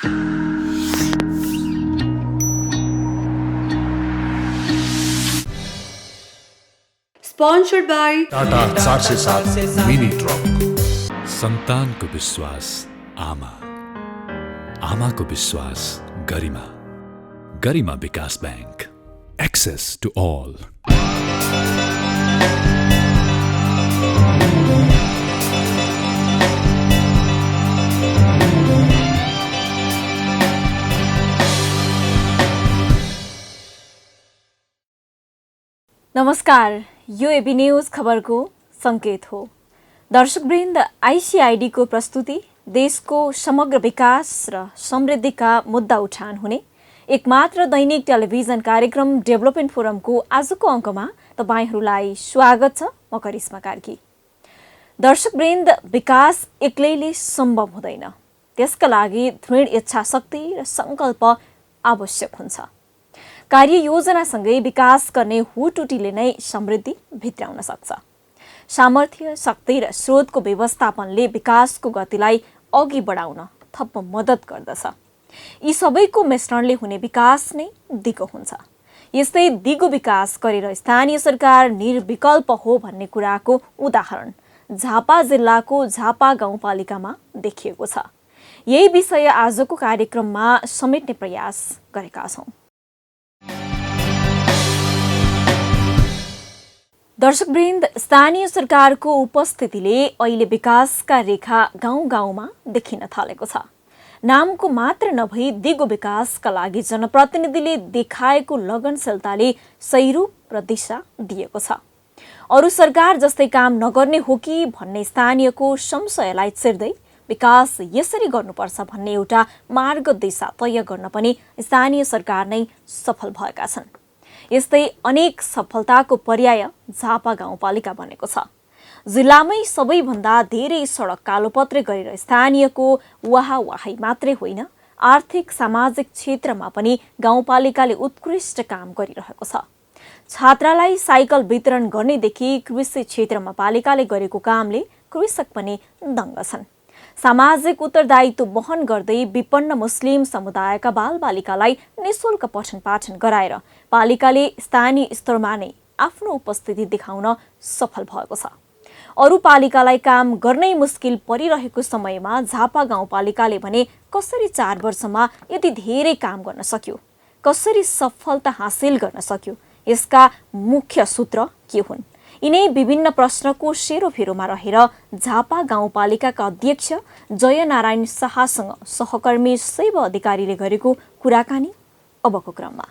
Sponsored by Tata 407 mini truck. सन्तानको विश्वास आमा, आमाको विश्वास गरिमा, गरिमा विकास बैंक, एक्सेस टु ऑल। नमस्कार, यो एबी न्यूज खबरको संकेत हो। दर्शकवृन्द, आइसिआइडीको प्रस्तुति देशको समग्र विकास र समृद्धिका मुद्दा उठान हुने एकमात्र दैनिक टेलिभिजन कार्यक्रम डेभलपमेन्ट फोरमको आजको अङ्कमा तपाईहरूलाई स्वागत छ। म करिश्मा कार्की। दर्शकवृन्द, विकास एक्लैले सम्भव हुँदैन। त्यसका लागि दृढ इच्छाशक्ति र सङ्कल्प आवश्यक हुन्छ। कार्ययोजनासँगै विकास गर्ने हुटुटीले नै समृद्धि भित्राउन सक्छ। सामर्थ्य, शक्ति र स्रोतको व्यवस्थापनले विकासको गतिलाई अघि बढाउन थप मद्दत गर्दछ। यी सबैको मिश्रणले हुने विकास नै दिगो हुन्छ। यस्तै दिगो विकास गरेर स्थानीय सरकार निर्विकल्प हो भन्ने कुराको उदाहरण झापा जिल्लाको झापा गाउँपालिकामा देखिएको छ। यही विषय आजको कार्यक्रममा समेट्ने प्रयास गरेका छौँ। दर्शकवृन्द, स्थानीय सरकारको उपस्थितिले अहिले विकासका रेखा गाउँ गाउँमा देखिन थालेको छ। नामको मात्र नभई दिगो विकासका लागि जनप्रतिनिधिले देखाएको लगनशीलताले सही रूप र दिशा दिएको छ। अरू सरकार जस्तै काम नगर्ने हो कि भन्ने स्थानीयको संशयलाई चिर्दै विकास यसरी गर्नुपर्छ भन्ने एउटा मार्ग दिशा तय गर्न पनि स्थानीय सरकार नै सफल भएका छन्। यस्तै अनेक सफलताको पर्याय झापा गाउँपालिका बनेको छ। जिल्लामै सबैभन्दा धेरै सडक कालोपत्रे गरेर स्थानीयको वाहावाही मात्रै होइन, आर्थिक सामाजिक क्षेत्रमा पनि गाउँपालिकाले उत्कृष्ट काम गरिरहेको छ। छात्रालाई साइकल वितरण गर्नेदेखि कृषि क्षेत्रमा पालिकाले गरेको कामले कृषक पनि दङ्ग छन्। सामाजिक उत्तरदायित्व वहन गर्दै विपन्न मुस्लिम समुदायका बालबालिकालाई निःशुल्क पठन पाठन गराएर पालिकाले स्थानीय स्तरमा नै आफ्नो उपस्थिति देखाउन सफल भएको छ। अरू पालिकालाई काम गर्नै मुस्किल परिरहेको समयमा झापा गाउँपालिकाले भने कसरी 4 वर्षमा यति धेरै काम गर्न सक्यो, कसरी सफलता हासिल गर्न सक्यो, यसका मुख्य सूत्र के हुन्? यिनै विभिन्न प्रश्नको सेरोफेरोमा रहेर झापा गाउँपालिकाका अध्यक्ष जयनारायण शाहसँग सहकर्मी शैव अधिकारीले गरेको कुराकानी अबको क्रममा।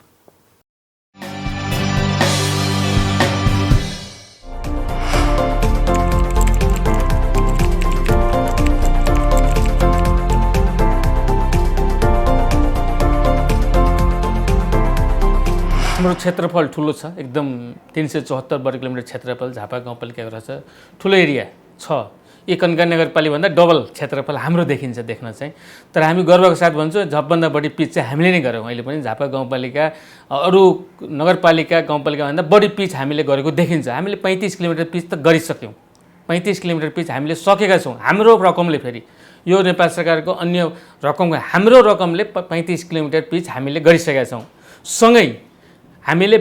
हाम्रो क्षेत्रफल ठुलो छ, एकदम 374 वर्ग किलोमिटर क्षेत्रफल झापा गाउँपालिकाको रहेछ। ठुलो एरिया छ। यो कन्का नगरपालिकाभन्दा डबल क्षेत्रफल हाम्रो देखिन्छ देख्न चाहिँ। तर हामी गर्वको साथ भन्छौँ सबभन्दा बढी पिच चाहिँ हामीले नै गऱ्यौँ। अहिले पनि झापा गाउँपालिका अरू नगरपालिका गाउँपालिकाभन्दा बढी पिच हामीले गरेको देखिन्छ। हामीले 35 किलोमिटर पिच त गरिसक्यौँ। 35 किलोमिटर पिच हामीले सकेका छौँ। हाम्रो रकमले, फेरि यो नेपाल सरकारको अन्य रकमको हाम्रो रकमले 35 किलोमिटर पिच हामीले गरिसकेका छौँ। सँगै हामीले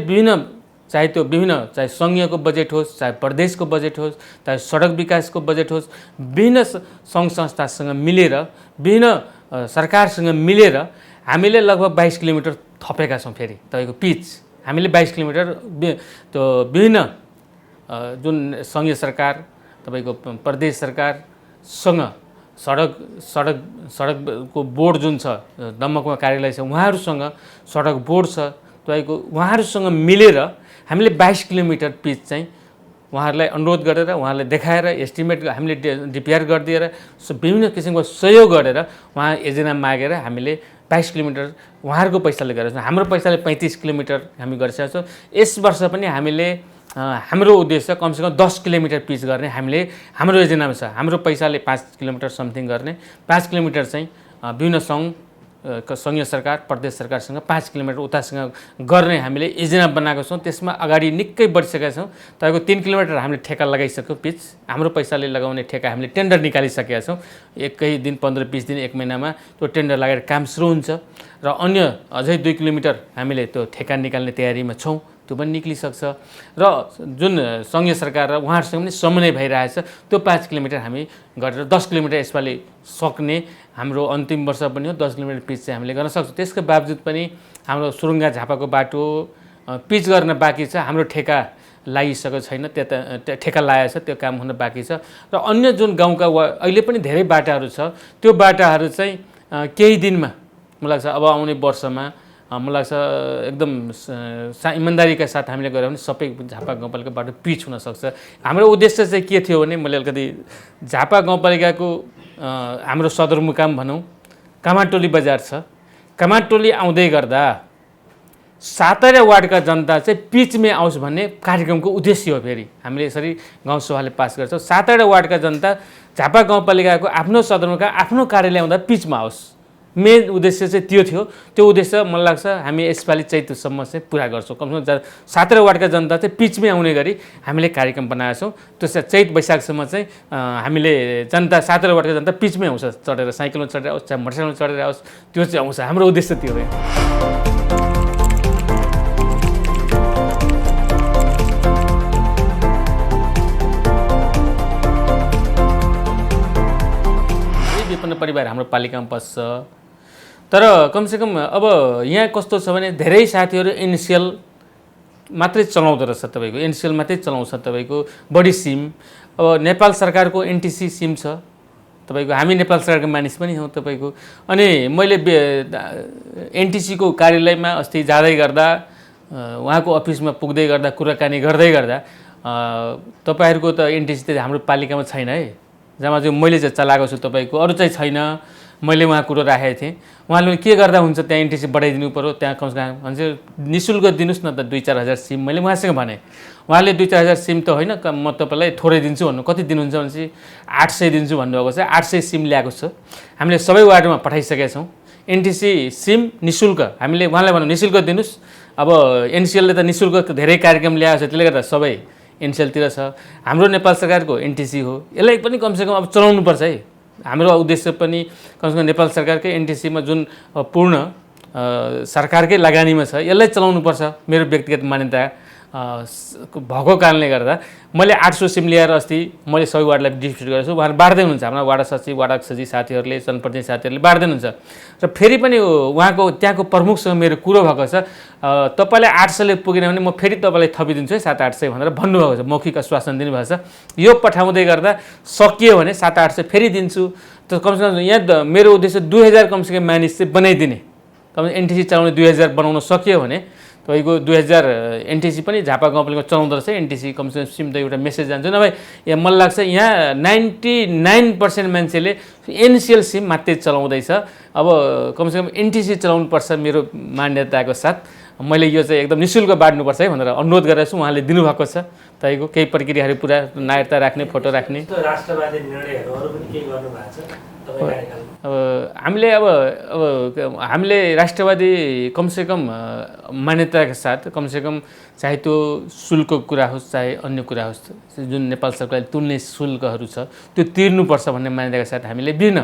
चाहे सङ्घीयको बजेट होस्, चाहे प्रदेशको बजेट होस्, चाहे सडक विकासको बजेट होस्, विभिन्न सङ्घ संस्थासँग मिलेर, विभिन्न सरकारसँग मिलेर हामीले लगभग 22 किलोमिटर थपेका छौँ। फेरि तपाईँको पिच हामीले 22 किलोमिटर त्यो विभिन्न जुन सङ्घीय सरकार, तपाईँको प्रदेश सरकारसँग सडकको बोर्ड जुन छ, दमकमा कार्यालय छ, उहाँहरूसँग सडक बोर्ड छ, तपाईँको उहाँहरूसँग मिलेर हामीले 22 किलोमिटर पिच चाहिँ उहाँहरूलाई अनुरोध गरेर, उहाँहरूलाई देखाएर, एस्टिमेट हामीले डिपिआर गरिदिएर, विभिन्न किसिमको सहयोग गरेर, उहाँ एजेन्डा मागेर हामीले 22 किलोमिटर उहाँहरूको पैसाले गरेका छौँ। हाम्रो पैसाले 35 किलोमिटर हामी गरिसकेका छौँ। यस वर्ष पनि हामीले हाम्रो उद्देश्य कमसेकम 10 किलोमिटर पिच गर्ने हामीले हाम्रो योजनामा छ। हाम्रो पैसाले 5 किलोमिटर समथिङ गर्ने, 5 किलोमिटर चाहिँ विभिन्न सङ्घ सङ्घीय सरकार प्रदेश सरकारसँग 5 किलोमिटर उतासँग गर्ने हामीले योजना बनाएको छौँ। त्यसमा अगाडि निकै बढिसकेका छौँ। तपाईँको 3 किलोमिटर हामीले ठेका लगाइसक्यौँ पिच, हाम्रो पैसाले लगाउने ठेका हामीले टेन्डर निकालिसकेका छौँ। एकै दिन 15-20 दिन 1 महिनामा त्यो टेन्डर लागेर काम सुरु हुन्छ र अन्य अझै 2 किलोमिटर हामीले त्यो ठेका निकाल्ने तयारीमा छौँ, त्यो पनि निक्लिसक्छ र जुन सङ्घीय सरकार र उहाँहरूसँग पनि समन्वय भइरहेछ त्यो 5 किलोमिटर हामी गरेर 10 किलोमिटर यसपालि सक्ने हाम्रो अन्तिम वर्ष पनि हो। 10 किलोमिटर पिच चाहिँ हामीले गर्न सक्छौँ। त्यसको बावजुद पनि हाम्रो सुरुङ्गा झापाको बाटो पिच गर्न बाँकी छ, हाम्रो ठेका लागिसकेको छैन, त्यता ठेका लागेको छ, त्यो काम हुन बाँकी छ। र अन्य जुन गाउँका अहिले पनि धेरै बाटाहरू छ, त्यो बाटाहरू चाहिँ केही दिनमा मलाई लाग्छ अब आउने वर्षमा मलाई लाग्छ एकदम इमान्दारीका साथ हामीले गऱ्यौँ भने सबै झापा गाउँपालिका बाटो पिच हुनसक्छ। हाम्रो उद्देश्य चाहिँ के थियो भने मैले अलिकति झापा गाउँपालिकाको हाम्रो सदरमुकाम भनौँ कामाटोली बजार छ, कामाटोली आउँदै गर्दा 7वटा वार्डका जनता चाहिँ पिचमै आओस् भन्ने कार्यक्रमको उद्देश्य हो। फेरि हामीले यसरी गाउँसभाले पास गर्छौँ, 7वटा वार्डका जनता झापा गाउँपालिकाको आफ्नो सदरमुकाम आफ्नो कार्यालय आउँदा पिचमा आओस्। मेन उद्देश्य चाहिँ त्यो थियो। त्यो उद्देश्य मलाई लाग्छ हामी यसपालि चैतसम्म चाहिँ पुरा गर्छौँ। कमसेकम 7वटा वार्डका जनता चाहिँ पिचमै आउने गरी हामीले कार्यक्रम बनाएका छौँ। त्यो चैत वैशाखसम्म चाहिँ हामीले जनता 7वटा वार्डका जनता पिचमै आउँछ, चढेर साइकलमा चढेर आओस् चाहे मोटरसाइकलमा चढेर आओस्, त्यो चाहिँ आउँछ। हाम्रो उद्देश्य त्यो हो। विपन्न परिवार हाम्रो पालिकामा बस्छ, तर कमसेकम अब यहाँ कस्तो छ भने धेरै साथीहरू इनिसियल मात्रै चलाउँदो रहेछ, तपाईँको इनिसियल मात्रै चलाउँछ, तपाईँको बढी सिम। अब नेपाल सरकारको एनटिसी सिम छ तपाईँको, हामी नेपाल सरकारको मानिस पनि हौँ तपाईँको। अनि मैले एनटिसीको कार्यालयमा अस्ति जाँदै गर्दा उहाँको अफिसमा पुग्दै गर्दा कुराकानी गर्दै गर्दा तपाईँहरूको त एनटिसी त हाम्रो पालिकामा छैन है, जहाँ चाहिँ मैले चाहिँ चलाएको छु, तपाईँको अरू चाहिँ छैन। मैले उहाँ कुरो राखेको थिएँ, उहाँले के गर्दा हुन्छ त्यहाँ एनटिसी बढाइदिनु पऱ्यो, त्यहाँ कमसेकम भन्छ निःशुल्क दिनुहोस् न त 2-4 हजार सिम। मैले उहाँसँग भने, उहाँले 2-4 हजार सिम त होइन, म तपाईँलाई थोरै दिन्छु भन्नु। कति दिनुहुन्छ भनेपछि 800 दिन्छु भन्नुभएको छ। 800 सिम ल्याएको छ, हामीले सबै वार्डमा पठाइसकेका छौँ। एनटिसी सिम निःशुल्क हामीले उहाँलाई भन्नु निःशुल्क दिनुहोस्। अब एनसिएलले त निःशुल्क धेरै कार्यक्रम ल्याएको छ, त्यसले गर्दा सबै एनसिएलतिर छ। हाम्रो नेपाल सरकारको एनटिसी हो, यसलाई पनि कमसेकम अब चलाउनुपर्छ है। हाम्रो उद्देश्य पनि कमसेकम नेपाल सरकारकै एनटिसीमा जुन पूर्ण सरकारकै लगानीमा छ, यसलाई चलाउनुपर्छ। मेरो व्यक्तिगत मान्यता भएको कारणले गर्दा मैले 800 सिम ल्याएर अस्ति मैले सबै वार्डलाई डिस्ट्रिब्युट गरेको छु। उहाँहरू बाँड्दै हुनुहुन्छ, हाम्रो वार्ड सचिव वार्डाध्यक्ष साथीहरूले जनप्रतिनिधि साथीहरूले बाँड्दै हुनुहुन्छ। र फेरि पनि उहाँको त्यहाँको प्रमुखसँग मेरो कुरो भएको छ, तपाईँलाई 800ले पुगेन भने म फेरि तपाईँलाई थपिदिन्छु है 700-800 भनेर भन्नुभएको छ, मौखिक आश्वासन दिनुभएको छ। यो पठाउँदै गर्दा सकियो भने 700-800 फेरि दिन्छु। त कमसेकम यहाँ मेरो उद्देश्य 2000 कमसेकम मानिस चाहिँ बनाइदिने, कमसेकम एनटिसी चलाउने 2000 बनाउन सकियो भने तपाईँको 2000 एनटिसी पनि झापा गाउँपालिकामा चलाउँदो रहेछ। एनटिसी कमसेकम सिम त एउटा मेसेज जान्छ नभए यहाँ मलाई लाग्छ यहाँ 99% मान्छेले एनसिएल सिम मात्रै चलाउँदैछ। अब कमसेकम एनटिसी चलाउनुपर्छ मेरो मान्यताको साथ। मैले यो चाहिँ एकदम निःशुल्क बाँड्नुपर्छ है भनेर अनुरोध गरेको छु, उहाँले दिनुभएको छ। तपाईँको केही प्रक्रियाहरू पुरा नागरिकता राख्ने, फोटो राख्ने, राष्ट्रवादी निर्णयहरू अरू पनि केही गर्नु भएको छ तपाईँ? अब हामीले राष्ट्रवादी कमसेकम मान्यताका साथ कमसेकम चाहे त्यो शुल्कको कुरा होस् चाहे अन्य कुरा होस्, जुन नेपाल सरकारले तुल्ने शुल्कहरू छ त्यो तिर्नुपर्छ भन्ने मान्यताका साथ हामीले विभिन्न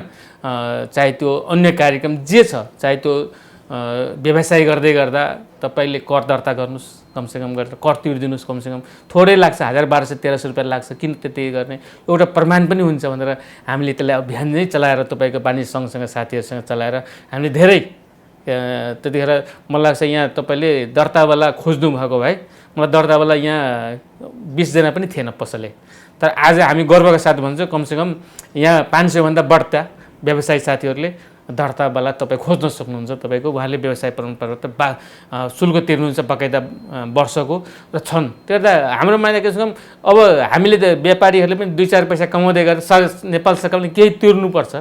चाहे त्यो अन्य कार्यक्रम जे छ, चाहे त्यो व्यवसाय गर्दै गर्दा तपाईँले कर दर्ता गर्नुहोस्, कमसेकम गरेर कर तिर्दिनुहोस्, कमसेकम थोरै लाग्छ 1200-1300 रुपियाँ लाग्छ, किन त्यति गर्ने एउटा प्रमाण पनि हुन्छ भनेर हामीले त्यसलाई अभियान नै चलाएर तपाईँको वाणिज्य सङ्घसँग साथीहरूसँग चलाएर हामीले धेरै त्यतिखेर मलाई लाग्छ यहाँ तपाईँले दर्तावाला खोज्नु भएको भए मलाई दर्तावाला यहाँ 20 जना पनि थिएन पसले। तर आज हामी गर्वका साथ भन्छौँ कमसेकम यहाँ 500 भन्दा बढ्ता व्यवसायी साथीहरूले दर्तावाला तपाईँ खोज्न सक्नुहुन्छ। तपाईँको उहाँले व्यवसाय परम्परा शुल्क तिर्नुहुन्छ बकाइदा वर्षको र छन्। त्यो गर्दा हाम्रो मान्यता कम अब हामीले त व्यापारीहरूले पनि 2-4 पैसा कमाउँदै गरेर नेपाल सरकारले केही तिर्नुपर्छ।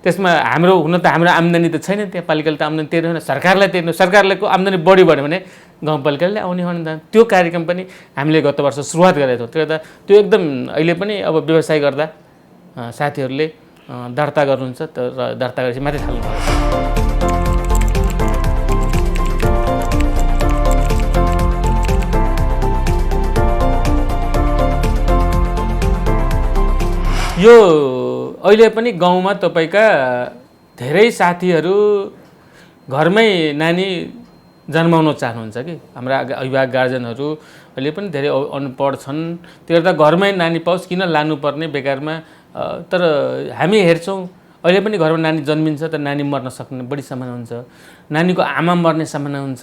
त्यसमा हाम्रो हुन त हाम्रो आम्दानी त छैन, त्यहाँ पालिकाले त आम्दानी तिर्दैन, सरकारलाई तिर्नु, सरकारको आम्दानी बढी बढ्यो भने गाउँपालिकाले आउने भने त्यो कार्यक्रम पनि हामीले गत वर्ष सुरुवात गरेको थियौँ। त्यो गर्दा त्यो एकदम अहिले पनि अब व्यवसाय गर्दा साथीहरूले दर्ता गर्नुहुन्छ र दर्ता गरेपछि मात्रै थाल्नु पर्छ। यो अहिले पनि गाउँमा तपाईँका धेरै साथीहरू घरमै नानी जन्माउन चाहनुहुन्छ कि हाम्रा अभिभावक गार्जेनहरू अहिले पनि धेरै अनपढ छन्। त्यो त घरमै नानी पाओस्, किन लानुपर्ने बेकारमा। तर हामी हेर्छौँ अहिले पनि घरमा नानी जन्मिन्छ त नानी मर्न सक्ने बढी सम्भावना हुन्छ, नानीको आमा मर्ने सम्भावना हुन्छ।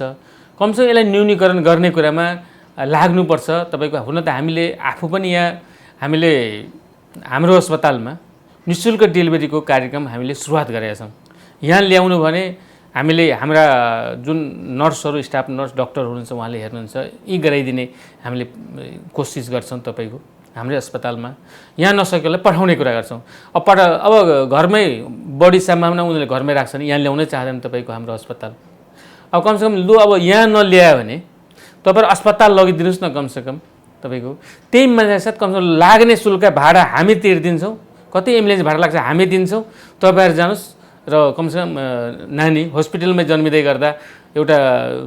कमसेकम यसलाई न्यूनीकरण गर्ने कुरामा लाग्नुपर्छ। तपाईँको हुन त हामीले आफू पनि हामीले हाम्रो अस्पतालमा निःशुल्क डेलिभरीको कार्यक्रम हामीले सुरुवात गरेका छौँ। यहाँ ल्याउनु भने हामीले हाम्रा जुन नर्सहरू, स्टाफ नर्स, डक्टर हुनुहुन्छ उहाँले हेर्नुहुन्छ, यी गराइदिने हामीले कोसिस गर्छौँ। तपाईँको हाम्रै अस्पतालमा यहाँ नसकेकोलाई पठाउने कुरा गर्छौँ। अब घरमै बढी सम्भावना उनीहरूले घरमै राख्छन्, यहाँ ल्याउनै चाहँदैन तपाईँको हाम्रो अस्पताल। अब कमसेकम लु अब यहाँ नल्यायो भने तपाईँहरू अस्पताल लगिदिनुहोस् न कमसेकम। तपाईँको त्यही मान्छे साथ कमसेकम लाग्ने शुल्क भाडा हामी तिर्दिन्छौँ, कति एम्बुलेन्स भाडा लाग्छ हामी दिन्छौँ। तपाईँहरू जानुहोस् र कमसेकम नानी हस्पिटलमै जन्मिँदै गर्दा एउटा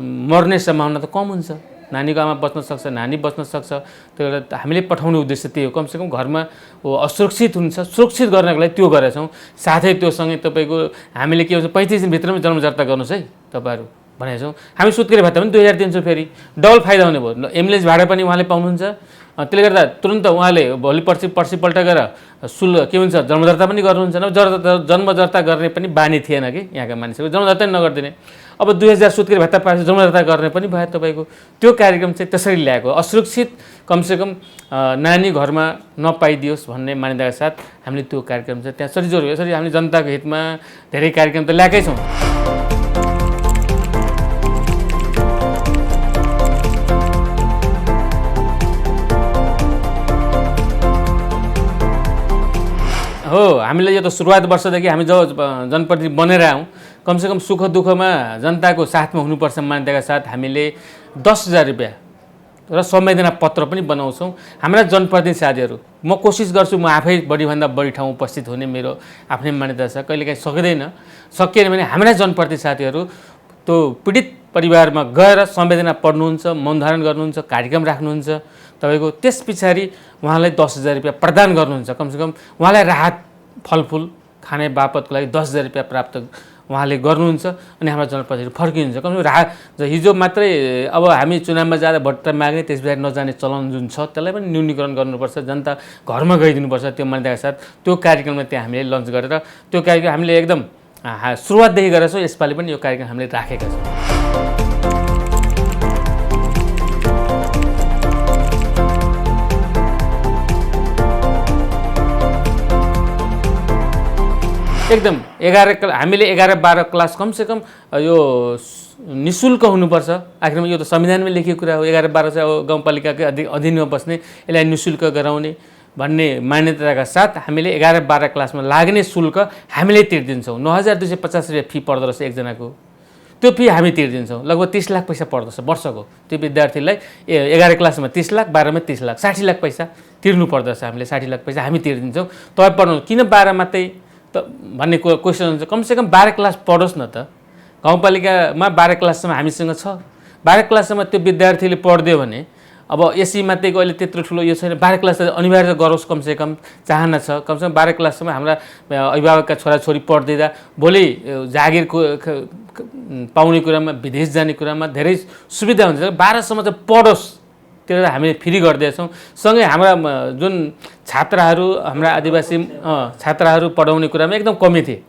मर्ने सम्भावना त कम हुन्छ। नानीको आमा बच्न सक्छ, नानी बच्न सक्छ। त्यो एउटा हामीले पठाउने उद्देश्य त्यही हो। कमसेकम घरमा असुरक्षित हुन्छ, सुरक्षित गर्नको लागि त्यो गरेका छौँ। साथै त्योसँगै तपाईँको हामीले के भन्छ 35 दिनभित्रमै जन्म दर्ता गर्नुहोस् है तपाईँहरू भनेको छौँ। हामी सुत्केरी भत्ता पनि 2000 दिन्छौँ। फेरि डबल फाइदा हुने भयो, एम्बुलेन्स भाडा पनि उहाँले पाउनुहुन्छ। त्यसले गर्दा तुरन्त उहाँले भोलि पर्सिपल्ट गरेर के हुन्छ जन्म दर्ता पनि गर्नुहुन्छ। जन्म दर्ता गर्ने पनि बानी थिएन कि यहाँका मानिसहरू, जन्म दर्ता नगरिदिने। अब 2000 सुत्केरी भत्ता पाएपछि जन्म दर्ता गर्ने पनि भयो। तपाईँको त्यो कार्यक्रम चाहिँ त्यसरी ल्याएको, असुरक्षित कमसेकम नानी घरमा नपाइदियोस् भन्ने मान्यताका साथ हामीले त्यो कार्यक्रम चाहिँ त्यहाँ सरी जोर यसरी हामीले जनताको हितमा धेरै कार्यक्रम त ल्याएकै छौँ। हो, हामीले यो त सुरुवात वर्षदेखि हामी जब जनप्रतिनिधि बनेर आयौँ, कमसेकम सुख दुःखमा जनताको साथमा हुनुपर्छ मान्यताका साथ हामीले 10,000 रुपियाँ र संवेदना पत्र पनि बनाउँछौँ। हाम्रा जनप्रतिनिधि साथीहरू, म कोसिस गर्छु म आफै बढीभन्दा बढी ठाउँ उपस्थित हुने, मेरो आफ्नै मान्यता छ। कहिलेकाहीँ सकिएन भने हाम्रा जनप्रतिनिधि साथीहरू त्यो पीडित परिवारमा गएर संवेदना पढ्नुहुन्छ, मौन धारण गर्नुहुन्छ, कार्यक्रम राख्नुहुन्छ। तपाईँको त्यस पछाडि उहाँलाई 10,000 रुपियाँ प्रदान गर्नुहुन्छ। कमसेकम उहाँलाई राहत फलफुल खाने बापतको लागि 10,000 रुपियाँ प्राप्त उहाँले गर्नुहुन्छ अनि हाम्रो जनप्रतिनिधि फर्किनुहुन्छ। कमसेकम राहत हिजो मात्रै अब हामी चुनावमा जाँदा भोट माग्ने त्यस पछाडि नजाने चलन जुन छ त्यसलाई पनि न्यूनीकरण गर्नुपर्छ, जनता घरमा गइदिनुपर्छ। त्यो मान्यताका साथ त्यो कार्यक्रमलाई त्यहाँ हामीले लन्च गरेर त्यो कार्यक्रम हामीले एकदम सुरुवातदेखि गरेका छौँ। यसपालि पनि यो कार्यक्रम हामीले राखेका छौँ। एकदम हामीले 11-12 क्लास कमसेकम यो निःशुल्क हुनुपर्छ। आखिरमा यो त संविधानमै लेखिएको कुरा हो। 11-12 चाहिँ अब गाउँपालिकाकै अधीनमा बस्ने, यसलाई निःशुल्क गराउने भन्ने मान्यताका साथ हामीले 11-12 क्लासमा लाग्ने शुल्क हामीले तिर्दिन्छौँ। 9,250 रुपियाँ फी पर्दो रहेछ एकजनाको। त्यो फी हामी तिर्दिन्छौँ। लगभग 30 लाख पैसा पर्दछ वर्षको। त्यो विद्यार्थीलाई 11 क्लासमा 30 लाख, 12मा 30 लाख, 60 लाख पैसा तिर्नु पर्दछ। हामीले 60 लाख पैसा हामी तिर्दिन्छौँ। तपाईँ पढ्नु किन 12 मात्रै त भन्ने क्वेसन हुन्छ। कमसेकम 12 क्लास पढोस् न त। गाउँपालिकामा 12 क्लाससम्म हामीसँग छ। 12 क्लाससम्म त्यो विद्यार्थीले पढ्दियो भने अब एसी मात्रैको अहिले त्यत्रो ठुलो यो छैन। 12 क्लास अनिवार्य गरोस्, कमसेकम चाहना छ। कमसेकम 12 क्लाससम्म हाम्रा अभिभावकका छोराछोरी पढ्दिँदा भोलि जागिरको पाउने कुरामा, विदेश जाने कुरामा धेरै सुविधा हुन्छ। 12सम्म चाहिँ पढोस्, त्यो हामीले फ्री गरिदिएछौँ। सँगै हाम्रा जुन छात्राहरू, हाम्रा आदिवासी छात्राहरू पढाउने कुरामा एकदम कमी थिए।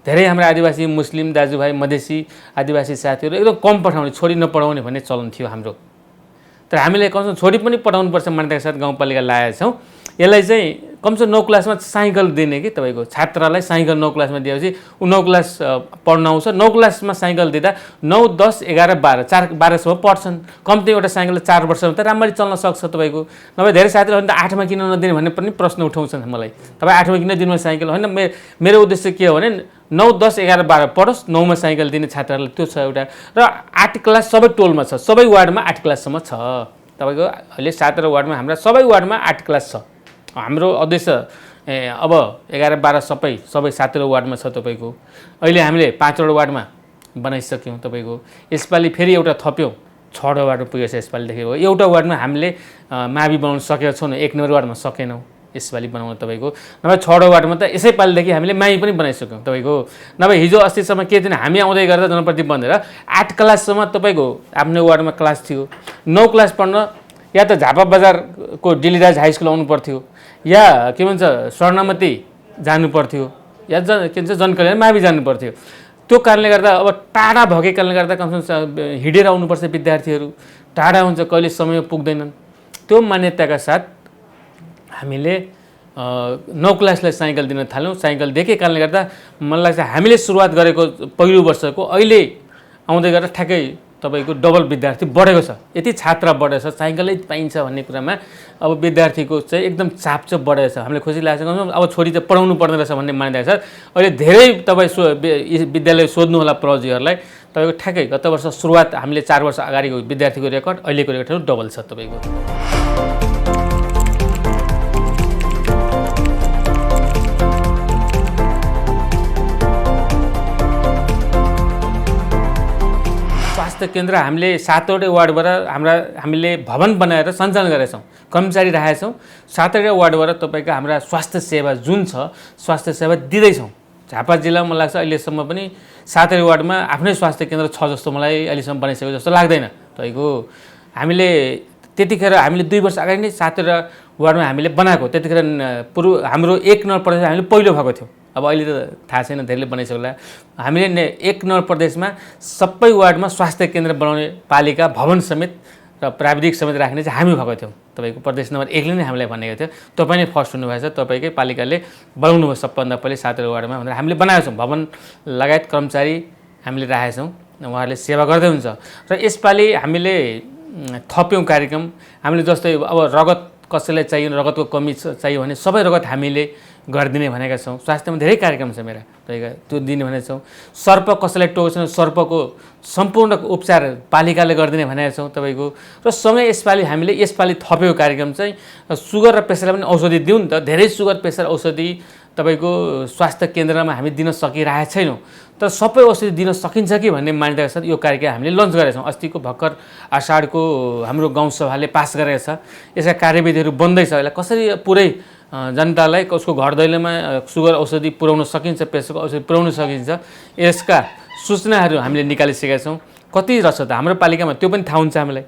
धेरै हाम्रा आदिवासी, मुस्लिम दाजुभाइ, मधेसी आदिवासी साथीहरू एकदम कम पठाउने, छोरी नपढाउने भन्ने चलन थियो हाम्रो। तर हामीले कमसेकम छोरी पनि पढाउनुपर्छ मान्यताका साथ गाउँपालिका ल्याएका छौँ। यसलाई चाहिँ कमसेकम 9 क्लासमा साइकल दिने कि तपाईँको छात्रालाई साइकल 9 क्लासमा दिएपछि ऊ 9 क्लास पढ्न आउँछ। 9 क्लासमा साइकल दिँदा 9, 10, 11, 12सम्म पढ्छन्। कम्ती एउटा साइकलले 4 वर्षमा त राम्ररी चल्न सक्छ तपाईँको। नभए धेरै साथीहरूले त 8मा किन नदिने भन्ने पनि प्रश्न उठाउँछन् मलाई। तपाईँ 8मा किन दिनु साइकल? होइन, मेरो उद्देश्य के हो भने 9, 10, 11, 12 पढोस्, 9मा साइकल दिने छात्राहरूलाई त्यो छ एउटा। र 8 क्लास सबै टोलमा छ, सबै वार्डमा 8 क्लाससम्म छ। तपाईँको अहिले 17 वार्डमा हाम्रा सबै वार्डमा 8 क्लास छ। हाम्रो उद्देश्य अब 11-12 सबै 17 वार्डमा छ तपाईँको। अहिले हामीले 5वटा वार्डमा बनाइसक्यौँ तपाईँको। यसपालि फेरि एउटा थप्यौँ, 6वटा वार्डमा पुगेको छ यसपालिदेखि। एउटा वार्डमा हामीले मावि बनाउन सकेका छौँ, 1 नम्बर वार्डमा सकेनौँ। यसपालि बनाउन तपाईँको नभए 6वटा वार्डमा त यसैपालिदेखि हामीले माई पनि बनाइसक्यौँ तपाईँको नभए हिजो अस्तिसम्म के थिएन हामी आउँदै गर्दा जनप्रति बनेर 8 क्लाससम्म तपाईँको आफ्नो वार्डमा क्लास थियो 9 क्लास पढ्न या त झापा बजारको डिलिराज हाई स्कुल आउनु पर्थ्यो या के भन्छ स्वर्णमती जानु पर्थ्यो या के भन्छ जनकल्याण मावि जानु पर्थ्यो त्यो कारणले गर्दा अब टाढा भएकै कारणले गर्दा कमसेकम हिँडेर आउनुपर्छ विद्यार्थीहरू टाढा हुन्छ कहिले समय पुग्दैनन् त्यो मान्यताका साथ हामीले 9 क्लासलाई साइकल दिन थाल्यौँ साइकल दिएकै कारणले गर्दा मलाई लाग्छ हामीले सुरुवात गरेको पहिलो वर्षको अहिले आउँदै गरेर ठ्याक्कै तपाईँको डबल विद्यार्थी बढेको छ यति छात्र बढेको छ साइकलै पाइन्छ भन्ने कुरामा अब विद्यार्थीको चाहिँ एकदम चाप चाहिँ बढेको छ हामीलाई खुसी लागेको छ अब छोरी चाहिँ पढाउनु पर्ने रहेछ भन्ने मान्यता छ अहिले धेरै तपाईँ विद्यालय सोध्नु होला प्रौजीहरूलाई तपाईँको ठ्याक्कै गत वर्ष सुरुवात हामीले 4 वर्ष अगाडिको विद्यार्थीको रेकर्ड अहिलेको रेकर्ड डबल छ तपाईँको स्वास्थ्य केन्द्र हामीले 7वटै वार्डबाट हामीले भवन बनाएर सञ्चालन गरेका छौँ कर्मचारी राखेका छौँ 7वटै वार्डबाट तपाईँको हाम्रा स्वास्थ्य सेवा जुन छ स्वास्थ्य सेवा दिँदैछौँ झापा जिल्ला मलाई लाग्छ अहिलेसम्म पनि 7वटै वार्डमा आफ्नै स्वास्थ्य केन्द्र छ जस्तो मलाई अहिलेसम्म बनाइसकेको जस्तो लाग्दैन तपाईँको हामीले त्यतिखेर हामीले 2 वर्ष अगाडि नै 7वटा वार्डमा हामीले बनाएको त्यतिखेर हाम्रो 1 नम्बर प्रदेश हामीले पहिलो भएको थियो अब अहिले त थाहा छैन धेरैले बनाइसक्ला हामीले 1 नम्बर प्रदेशमा सबै वार्डमा स्वास्थ्य केन्द्र बनाउने पालिका भवन समेत र प्राविधिक समेत राख्ने चाहिँ हामी भएको थियौँ तपाईँको प्रदेश नम्बर 1 ले नै हामीलाई भनेको थियो तपाईँ नै फर्स्ट हुनुभएछ तपाईँकै पालिकाले बनाउनु भयो सबभन्दा पहिले 7वटा वार्डमा भनेर हामीले बनाएको छौँ भवन लगायत कर्मचारी हामीले राखेका छौँ उहाँहरूले सेवा गर्दै हुन्छ र यसपालि हामीले थप्यौँ कार्यक्रम हामीले जस्तै अब रगत कसैलाई चाहियो रगतको कमी चाहियो भने सबै रगत हामीले गरिदिने भनेका छौँ स्वास्थ्यमा धेरै कार्यक्रम छ मेरा तपाईँको त्यो दिने भनेका छौँ सर्प कसैलाई टोकेको छ सर्पको सम्पूर्ण उपचार पालिकाले गरिदिने भनेका छौँ तपाईँको र सँगै यसपालि हामीले यसपालि थपेको कार्यक्रम चाहिँ सुगर र प्रेसरलाई पनि औषधि दिउँ नि त धेरै सुगर प्रेसर औषधि तपाईँको स्वास्थ्य केन्द्रमा हामी दिन सकिरहेका छैनौँ तर सबै औषधि दिन सकिन्छ कि भन्ने मान्यताका साथ यो कार्यक्रम हामीले लन्च गरेका छौँ अस्तिको भर्खर आषाढको हाम्रो गाउँसभाले पास गरेको छ यसका कार्यविधिहरू बन्दैछ यसलाई कसरी पुरै जनतालाई उसको घर दैलोमा सुगर औषधि पुर्याउन सकिन्छ प्रेसरको औषधि पुर्याउन सकिन्छ यसका सूचनाहरू हामीले निकालिसकेका छौँ कति रहेछ त हाम्रो पालिकामा त्यो पनि थाहा हुन्छ हामीलाई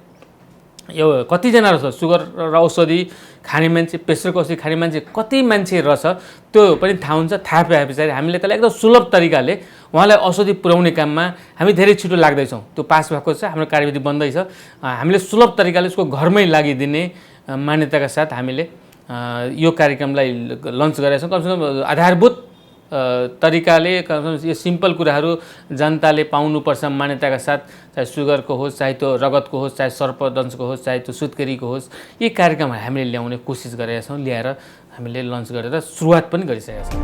यो कतिजना रहेछ सुगर र औषधि खाने मान्छे प्रेसरको औषधि खाने मान्छे कति मान्छे रहेछ त्यो पनि थाहा हुन्छ थाहा पाए पछाडि हामीले त्यसलाई एकदम सुलभ तरिकाले उहाँलाई औषधि पुर्याउने काममा हामी धेरै छिटो लाग्दैछौँ त्यो पास भएको छ हाम्रो कार्यविधि बन्दैछ हामीले सुलभ तरिकाले उसको घरमै लागिदिने मान्यताका साथ हामीले यो कार्यक्रमलाई लन्च गरेका छौँ कमसेकम आधारभूत तरिकाले यो सिम्पल कुराहरू जनताले पाउनुपर्छ मान्यताका साथ चाहे सुगरको होस् चाहे त्यो रगतको होस् चाहे सर्पदंशको होस् चाहे त्यो सुत्केरीको होस् यी कार्यक्रमहरू हामीले ल्याउने कोसिस गरेका छौँ ल्याएर हामीले लन्च गरेर सुरुवात पनि गरिसकेका छौँ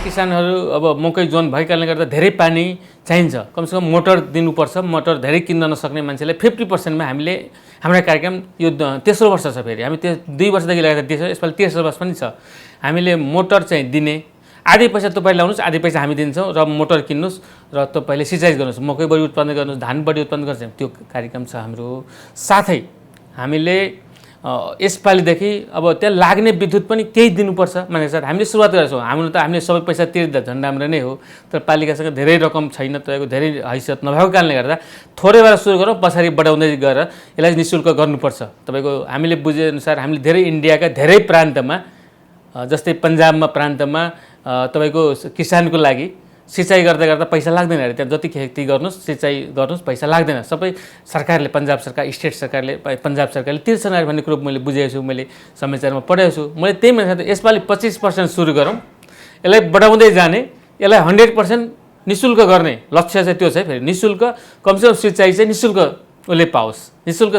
किसानहरू अब मकै जोन भएकाले गर्दा धेरै पानी चाहिन्छ कमसेकम मोटर दिनुपर्छ मोटर धेरै किन्न नसक्ने मान्छेलाई 50% मा हामीले हाम्रो कार्यक्रम यो तेस्रो वर्ष छ फेरि हामी 2 वर्षदेखि लगातार यसपालि तेस्रो वर्ष पनि छ हामीले मोटर चाहिँ दिने आधी पैसा तपाईले लाउनुस् आधी पैसा हामी दिन्छौँ र मोटर किन्नुस् र तपाईले सिँचाइ गर्नुस् मकै बढी उत्पन्न गर्नुस् धान बढी उत्पन्न गर्छ त्यो कार्यक्रम छ हाम्रो साथै हामीले यसपालिदेखि अब त्यहाँ लाग्ने विद्युत पनि केही दिनुपर्छ भने सर हामीले सुरुवात गरेका छौँ हाम्रो त हामीले सबै पैसा तिर्दा झन् राम्रो नै हो तर पालिकासँग धेरै रकम छैन तपाईँको धेरै हैसियत नभएको कारणले गर्दा थोरै भएर सुरु गरौँ पछाडि बढाउँदै गएर यसलाई निःशुल्क गर्नुपर्छ तपाईँको हामीले बुझेअनुसार हामीले धेरै इन्डियाका धेरै प्रान्तमा जस्तै पन्जाबमा प्रान्तमा तपाईँको किसानको लागि सिँचाइ गर्दा गर्दा पैसा लाग्दैन अरे त्यहाँ जति खेती गर्नुस् सिँचाइ गर्नुस् पैसा लाग्दैन सबै सरकारले पन्जाब सरकार स्टेट सरकारले पन्जाब सरकारले तिर्छन् अरे भन्ने कुरो मैले बुझेको छु मैले समाचारमा पढेको छु मैले त्यही मान्छे यसपालि 25% सुरु गरौँ यसलाई बढाउँदै जाने यसलाई 100% निःशुल्क गर्ने लक्ष्य चाहिँ त्यो छ फेरि निःशुल्क कमसेकम सिँचाइ चाहिँ निःशुल्क उसले पाओस् निःशुल्क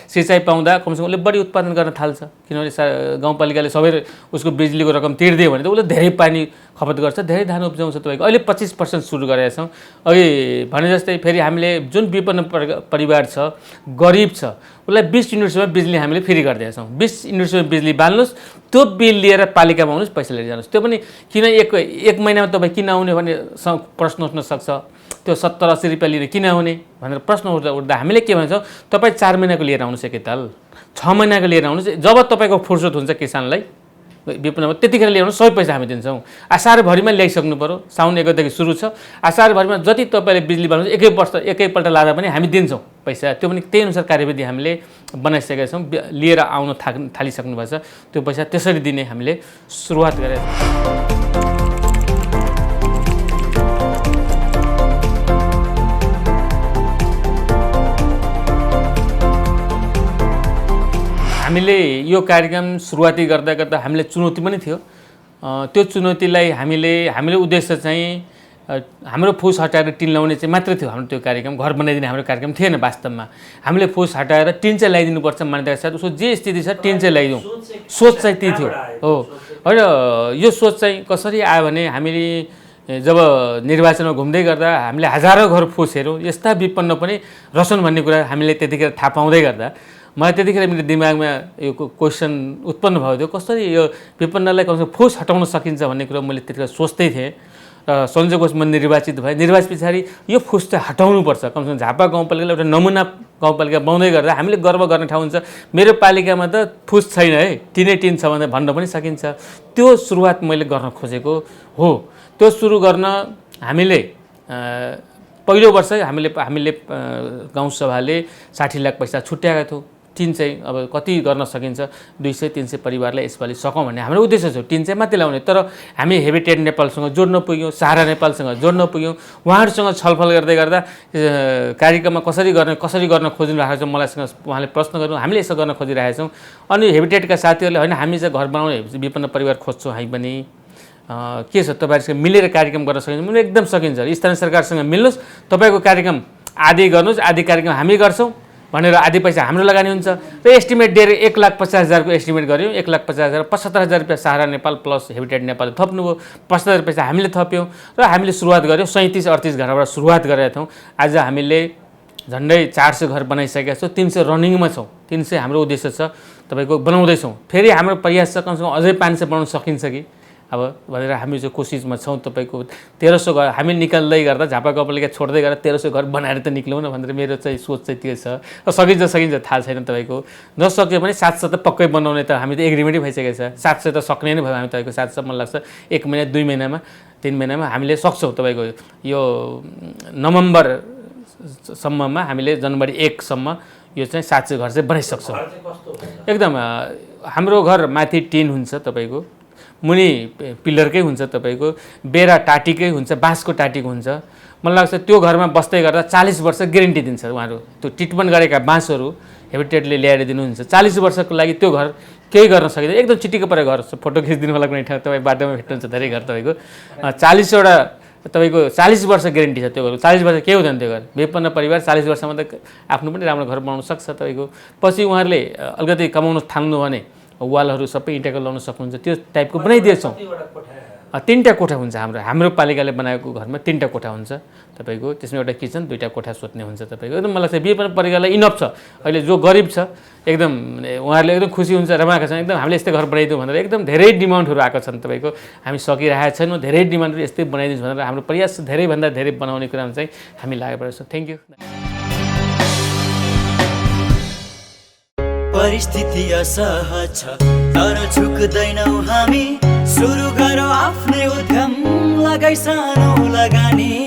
सिँचाइ पाउँदा कमसेकम उसले बढी उत्पादन गर्न थाल्छ, किनभने गाउँपालिकाले सबै उसको बिजुलीको रकम तिर्दियो भने त उसले धेरै पानी खपत गर्छ, धेरै धान उब्जाउँछ। तपाईँको अहिले 25% सुरु गरेका छौँ। अघि भने जस्तै फेरि हामीले जुन विपन्न परिवार छ, गरिब छ, उसलाई 20 युनिटसम्म बिजुली हामीले फ्री गरिदिएका छौँ। 20 युनिटसम्म बिजुली बाल्नुहोस्, त्यो बिल लिएर पालिकामा आउनुहोस्, पैसा लिएर जानुहोस्। त्यो पनि किन एक महिनामा तपाईँ किन आउने भन्ने प्रश्न उठ्न सक्छ। त्यो 70-80 रुपियाँ लिएर किन आउने भनेर प्रश्न उठ्दा हामीले के भन्छौँ, तपाईँ 4 महिनाको लिएर आउनुहोस् एकैताल, 6 महिनाको लिएर आउनुहोस्। जब तपाईँको फुर्सद हुन्छ किसानलाई विपन्नमा त्यतिखेर ल्याउनु, सबै पैसा हामी दिन्छौँ। असारभरिमा ल्याइसक्नु पऱ्यो, साउन 1 गतेदेखि सुरु छ। असारभरिमा जति तपाईँले बिजुली बाल्नुहोस् एकैपल्ट लाँदा पनि हामी दिन्छौँ पैसा। त्यो पनि त्यही अनुसार कार्यविधि हामीले बनाइसकेका छौँ। लिएर आउन थालिसक्नु भएको छ, त्यो पैसा त्यसरी दिने हामीले सुरुवात गरेका छौँ। हामीले यो कार्यक्रम सुरुवाती गर्दा गर्दा हामीले चुनौती पनि थियो। त्यो चुनौतीलाई हामीले उद्देश्य चाहिँ हाम्रो फुस हटाएर टिन लाउने चाहिँ मात्रै थियो हाम्रो त्यो कार्यक्रम। घर बनाइदिने हाम्रो कार्यक्रम थिएन वास्तवमा। हामीले फुस हटाएर टिन चाहिँ लगाइदिनुपर्छ मान्यताका साथ उसको जे स्थिति छ टिन चाहिँ लगाइदिउँ, सोच चाहिँ त्यही थियो हो। होइन, यो सोच चाहिँ कसरी आयो भने हामीले जब निर्वाचनमा घुम्दै गर्दा हामीले हजारौँ घर फुस हेऱ्यौँ, यस्ता विपन्न पनि रहेछन् भन्ने कुरा हामीले त्यतिखेर थाहा पाउँदै गर्दा मलाई त्यतिखेर मेरो दिमागमा यो क्वेसन उत्पन्न भयो थियो, कसरी यो विपन्नलाई कमसेकम फुस हटाउन सकिन्छ भन्ने कुरा मैले त्यतिखेर सोच्दै थिएँ। र संयोगवश म निर्वाचित भएँ। निर्वाचित पछाडि यो फुस चाहिँ हटाउनुपर्छ। कमसेकम झापा गाउँपालिकालाई एउटा नमुना गाउँपालिका बनाउँदै गर्दा हामीले गर्व गर्ने ठाउँ हुन्छ। मेरो पालिकामा त फुस छैन है, टिनै टिन छ भनेर भन्न पनि सकिन्छ। त्यो सुरुवात मैले गर्न खोजेको हो। त्यो सुरु गर्न हामीले पहिलो वर्ष हामीले गाउँसभाले 60 लाख पैसा छुट्याएका थियौँ। टिन चाहिँ अब कति गर्न सकिन्छ, 200-300 परिवारलाई यसपालि सकौँ भन्ने हाम्रो उद्देश्य छ। टिन चाहिँ मात्रै लाउने, तर हामी हेबिटेट नेपालसँग जोड्न पुग्यौँ, सहारा नेपालसँग जोड्न पुग्यौँ। उहाँहरूसँग छलफल गर्दै गर्दा कार्यक्रममा कसरी गर्न खोजिनु राखेको छ मलाई उहाँले प्रश्न गर्नु, हामीले यसो गर्न खोजिरहेका छौँ। अनि हेबिटेटका साथीहरूले होइन हामी चाहिँ घर बनाउने विपन्न परिवार खोज्छौँ, हामी पनि के छ तपाईँहरूसँग मिलेर कार्यक्रम गर्न सकिन्छ। मैले एकदम सकिन्छ, स्थानीय सरकारसँग मिल्नुहोस्, तपाईँको कार्यक्रम आधी गर्नुहोस्, आधी कार्यक्रम हामी गर्छौँ भनेर आधी पैसा हाम्रो लगानी हुन्छ। र एस्टिमेट दिएर 1,50,000 को एस्टिमेट गऱ्यौँ। 1,50,000 75,000 रुपियाँ सहारा नेपाल प्लस हेबिटेट नेपालले थप्नुभयो, 75,000 पैसा हामीले थप्यौँ र हामीले सुरुवात गऱ्यौँ। 37-38 घरबाट सुरुवात गरेका थियौँ। आज हामीले झन्डै 400 घर बनाइसकेका छौँ, 300 रनिङमा छौँ। 300 हाम्रो उद्देश्य छ तपाईँको बनाउँदैछौँ। फेरि हाम्रो प्रयास छ कमसेकम अझै 500 बनाउन सकिन्छ कि अब भनेर हामी चाहिँ कोसिसमा छौँ। तपाईँको 1300 घर हामी निकाल्दै गर्दा झापा गाउँपालिका छोड्दै गर्दा 1300 घर बनाएर त निक्लौँ न भनेर मेरो चाहिँ सोच चाहिँ त्यो छ। र सकिन्छ थाहा छैन तपाईँको। नसक्यो भने 700 त पक्कै बनाउने त हामी त एग्रिमेन्टै भइसकेको छ। 700 त सक्ने नै भयो हामी तपाईँको 700 मलाई लाग्छ 1 महिना 2 महिनामा 3 महिनामा हामीले सक्छौँ। तपाईँको यो नोभेम्बरसम्ममा हामीले जनवरी 1 सम्म यो चाहिँ 700 घर चाहिँ बनाइसक्छौँ। एकदम हाम्रो घर माथि टिन हुन्छ, तपाईँको मुनि पिलरकै हुन्छ, तपाईँको बेरा टाटीकै हुन्छ, बाँसको टाटीको हुन्छ। मलाई लाग्छ त्यो घरमा बस्दै गर्दा 40 वर्ष ग्यारेन्टी दिन्छ उहाँहरू। त्यो ट्रिटमेन्ट गरेका बाँसहरू हेबिटेटले ल्याएर दिनुहुन्छ। 40 वर्षको लागि त्यो घर केही गर्न सकिँदैन, एकदम चिटिक्क परेको घर। फोटो खिचिदिनु होला कुनै ठाउँ, तपाईँ बाटोमा भेट्नुहुन्छ धेरै घर तपाईँको। 40वटा तपाईँको 40 वर्ष ग्यारेन्टी छ त्यो घर। 40 वर्ष के हुँदैन त्यो घर। विपन्न परिवार 40 वर्षमा त आफ्नो पनि राम्रो घर बनाउन सक्छ तपाईँको। पछि उहाँहरूले अलिकति कमाउन थाल्नु भने वालहरू सबै इँटाको लाउन सक्नुहुन्छ, त्यो टाइपको बनाइदिएछौँ। 3टा कोठा हुन्छ हाम्रो पालिकाले बनाएको घरमा 3टा कोठा हुन्छ तपाईँको। त्यसमा एउटा किचन, 2टा कोठा सुत्ने हुन्छ तपाईँको। एकदम मलाई चाहिँ विपन्न परिवारलाई इनफ छ। अहिले जो गरिब छ एकदम उहाँहरूले एकदम खुसी हुन्छ, रमाएका छन्। एकदम हामीले यस्तै घर बनाइदिउँ भनेर एकदम धेरै डिमान्डहरू आएको छन् तपाईँको। हामी सकिरहेका छैनौँ, धेरै डिमान्डहरू यस्तै बनाइदिन्छ भनेर हाम्रो प्रयास धेरैभन्दा धेरै बनाउने कुरामा चाहिँ हामी लागेको छ। Thank you. परिस्थिति असहज छ तर झुक्दैनौ हामी, सुरु गरौँ आफ्नै उद्यम, लगाई सानो लगानी।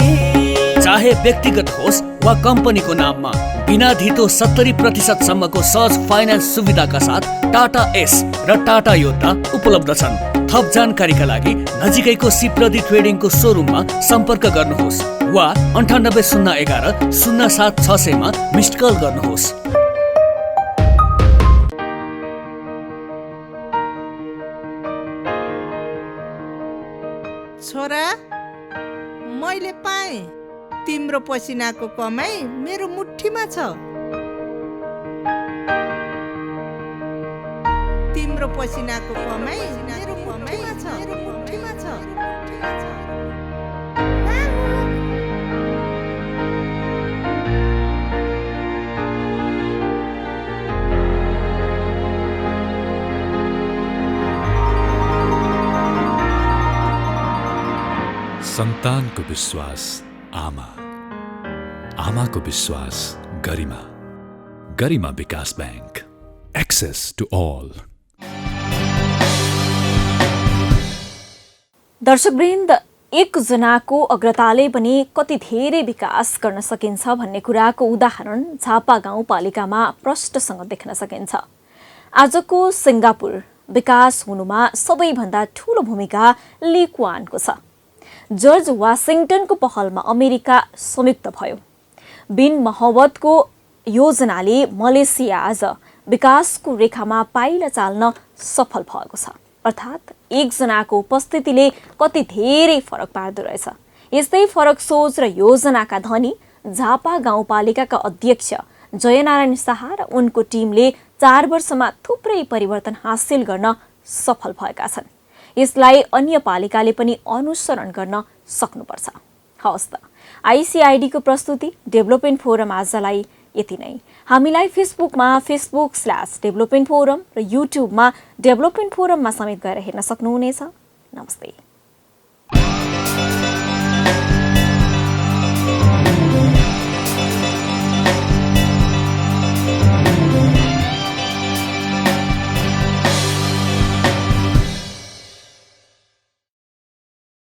चाहे व्यक्तिगत होस् वा कम्पनीको नाममा बिना धितो 70% सम्मको सहज फाइनेन्स सुविधाका साथ टाटा एस र टाटा योद्धा उपलब्ध छन्। थप जानकारीका लागि नजिकैको सिप्रदी ट्रेडिङको सोरुममा सम्पर्क गर्नुहोस् वा 9801 07 600 मा मिस्ड कल गर्नुहोस्। छोरा, मैले पाएँ तिम्रो पसिनाको कमाई मेरो मुठीमा छ। तिम्रो पसिनाको कमाई मेरो मुठीमा छ। सन्तानको विश्वास आमा, आमाको विश्वास गरिमा, गरिमा विकास बैंक, एक्सेस टु अल। दर्शकवृन्द, एकजनाको अग्रताले पनि कति धेरै विकास गर्न सकिन्छ भन्ने कुराको उदाहरण झापा गाउँपालिकामा प्रष्टसँग देख्न सकिन्छ। आजको सिङ्गापुर विकास हुनुमा सबैभन्दा ठूलो भूमिका ली कुआनको छ। जर्ज वाशिङटनको पहलमा अमेरिका संयुक्त भयो। बिन मोहब्बतको योजनाले मलेसिया आज विकासको रेखामा पाइला चाल्न सफल भएको छ। अर्थात् एकजनाको उपस्थितिले कति धेरै फरक पार्दो रहेछ। यस्तै फरक सोच र योजनाका धनी झापा गाउँपालिकाका अध्यक्ष जयनारायण शाह र उनको टिमले 4 वर्षमा थुप्रै परिवर्तन हासिल गर्न सफल भएका छन्। यसलाई अन्य पालिकाले पनि अनुसरण गर्न सक्नुपर्छ। हवस् त, आइसिआइडीको प्रस्तुति डेभलपमेन्ट फोरम आजलाई यति नै। हामीलाई फेसबुकमा facebook/डेभलपमेन्ट फोरम र युट्युबमा डेभलपमेन्ट फोरममा समेत गएर हेर्न सक्नुहुनेछ। नमस्ते।